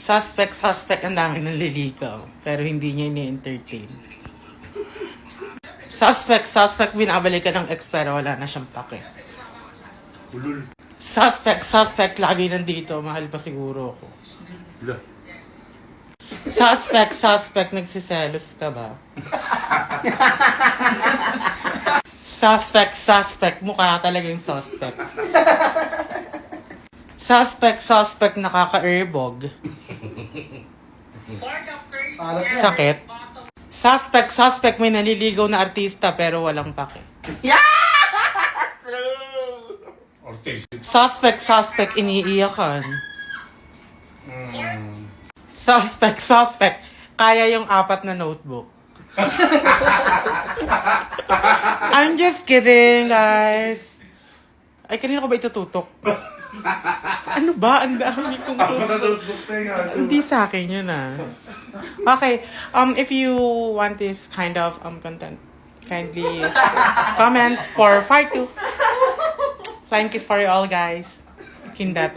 Suspect, ang dami naliligaw. Pero hindi niya ini-entertain. Suspect, binabalikan ng ex pero wala na siyang pake. Ulul. Suspect, lagi nandito. Mahal pa siguro ako. Wala. Suspect, nagsiselos ka ba? Suspect, mukha talaga yung suspect. Suspect, nakaka-erbog. Sakit. Suspect, may naliligaw na artista pero walang pake. Ortiz. Suspect, iniiyakan. Suspect, kaya yung 4 na notebook. I'm just kidding, guys. Ay, kanina ko ba itututok? Ano ba? Ang dami kong tutok. Hindi sa akin yun Okay, if you want this kind of content, kindly comment for part 2. Thank you for you all, guys. Kindat.